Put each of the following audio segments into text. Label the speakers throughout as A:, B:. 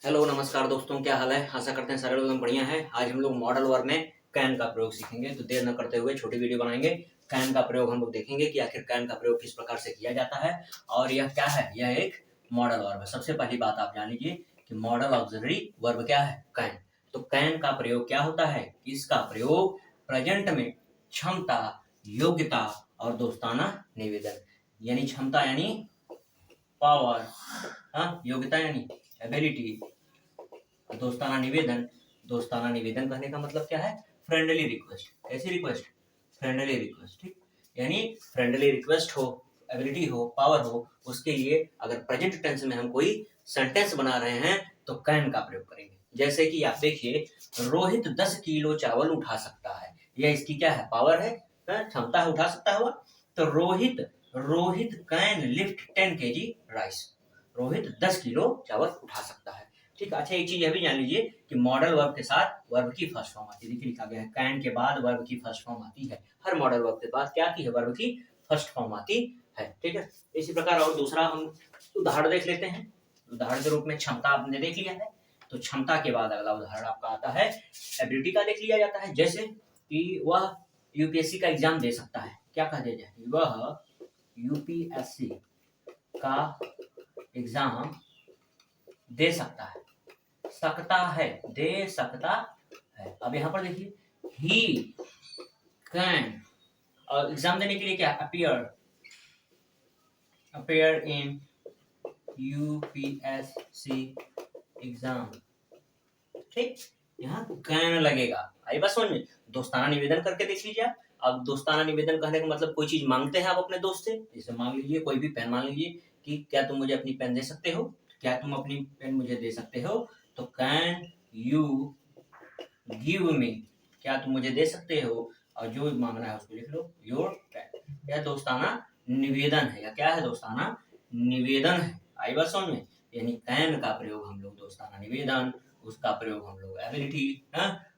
A: Hello नमस्कार दोस्तों, क्या हाल है। आशा करते हैं सारे लोग एकदम बढ़िया है। आज हम लोग मॉडल वर्ब में कैन का प्रयोग सीखेंगे, तो देर न करते हुए छोटी वीडियो बनाएंगे। कैन का प्रयोग हम लोग देखेंगे कि आखिर कैन का प्रयोग किस प्रकार से किया जाता है और यह क्या है। यह एक मॉडल वर्ब है। सबसे पहली बात आप जान लीजिए कि मॉडल ऑक्सिलरी वर्ब क्या है, कैन। तो कैन का प्रयोग क्या होता है, इसका प्रयोग प्रेजेंट में क्षमता, योग्यता और दोस्ताना निवेदन, यानी क्षमता यानी पावर, योग्यता यानी एबिलिटी, दोस्ताना निवेदन कहने का मतलब क्या है, फ्रेंडली रिक्वेस्ट। कैसी रिक्वेस्ट, फ्रेंडली रिक्वेस्ट। ठीक, यानी फ्रेंडली रिक्वेस्ट हो, एबिलिटी हो, पावर हो, उसके लिए अगर प्रेजेंट टेंस में हम कोई सेंटेंस बना रहे हैं तो कैन का प्रयोग करेंगे। जैसे कि आप देखिए, रोहित 10 किलो चावल उठा सकता है। यह इसकी क्या है, पावर है, क्षमता है, उठा सकता है। तो Rohit can lift 10 kg rice. Rohit 10 kilo चावल उठा सकता है। ठीक, अच्छा एक चीज यह भी जान लीजिए कि मॉडल वर्ब के साथ वर्ब की फर्स्ट फॉर्म आती है। देखिए लिखा गया है, कैन के बाद वर्ब की फर्स्ट फॉर्म आती है। हर मॉडल वर्ब के बाद क्या आती है, वर्ब की फर्स्ट फॉर्म आती है। ठीक है, इसी प्रकार और दूसरा हम उदाहरण देख लेते हैं। उदाहरण के रूप में क्षमता आपने देख लिया है, तो क्षमता के बाद अगला उदाहरण आपका आता है एबिलिटी का। देख लिया जाता है जैसे कि वह यूपीएससी का एग्जाम दे सकता है। क्या कह दिया जाए, वह यूपीएससी का एग्जाम दे सकता है, दे सकता है। अब यहाँ पर देखिए, ही कैन, और एग्जाम देने के लिए क्या, अपियर इन यूपीएससी एग्जाम। ठीक, यहाँ कैन लगेगा। आई बात समझ में। दोस्ताना निवेदन करके देख लीजिए आप। अब दोस्ताना निवेदन कहने का मतलब कोई चीज मांगते हैं आप अपने दोस्त से। जैसे मांग लीजिए कोई भी पेन, मांग लीजिए कि क्या तुम मुझे अपनी पेन दे सकते हो, क्या तुम अपनी पेन मुझे दे सकते हो। तो कैन यू गिव मी, क्या तुम मुझे दे सकते हो, और जो मांगना है उसको लिख लो, योर पेन। यह दोस्ताना निवेदन है, या क्या है, दोस्ताना निवेदन है। आई बात समझ में। यानी कैन का प्रयोग हम लोग दोस्ताना निवेदन, उसका प्रयोग हम लोग एबिलिटी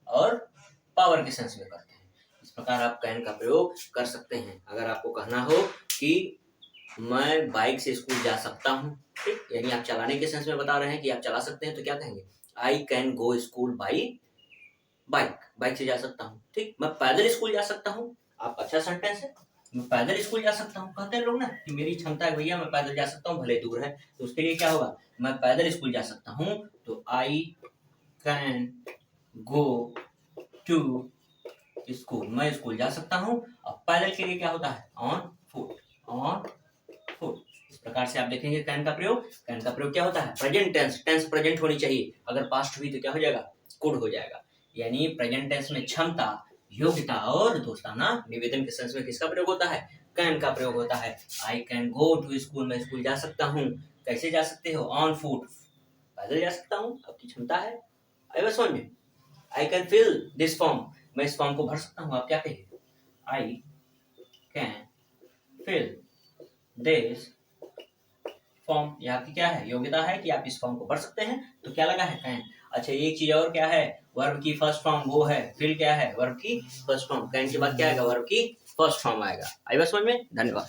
A: और पावर के सेंस में करते हैं। इस प्रकार आप कैन का प्रयोग कर सकते हैं। अगर आपको कहना हो कि मैं बाइक से स्कूल जा सकता हूँ, ठीक, यानी आप चलाने के सेंस में बता रहे हैं कि आप चला सकते हैं, तो क्या कहेंगे, आई can go school by bike से जा सकता हूँ। ठीक, मैं पैदल स्कूल जा सकता हूँ। आप अच्छा सेंटेंस है, मैं पैदल स्कूल जा सकता हूँ। कहते हैं लोग ना कि मेरी क्षमता है भैया, मैं पैदल जा सकता हूँ, भले दूर है। तो उसके लिए क्या होगा, मैं पैदल स्कूल जा सकता हूँ। तो I can go to school, मैं स्कूल जा सकता हूँ। और पैदल के लिए क्या होता है, ऑन फुट। इस प्रकार से आप देखेंगे कैन का प्रयोग। कैन का प्रयोग क्या होता है, प्रेजेंट टेंस प्रेजेंट होनी चाहिए। अगर पास्ट हुई तो क्या हो जाएगा, कुड हो जाएगा। यानी प्रेजेंट टेंस में क्षमता, योग्यता और दोस्ताना निवेदन के सेंस में किसका प्रयोग होता है, कैन का प्रयोग होता है। I can go to school, मैं स्कूल जा सकता हूँ। कैसे जा सकते हो, ऑन फुट, पैदल जा सकता हूँ, आपकी क्षमता है। आई बस समझ में। I can fill this form, मैं इस फॉर्म को भर सकता हूँ। आप क्या कहिए, I can fill this form. यहाँ की क्या है, योग्यता है कि आप इस फॉर्म को भर सकते हैं, तो क्या लगा है, कैन। अच्छा एक चीज और क्या है, वर्ब की फर्स्ट फॉर्म वो है, फिल क्या है, वर्ब की फर्स्ट फॉर्म। कैन के बाद क्या आएगा, वर्ब की फर्स्ट फॉर्म आएगा। आई बात समझ में। धन्यवाद।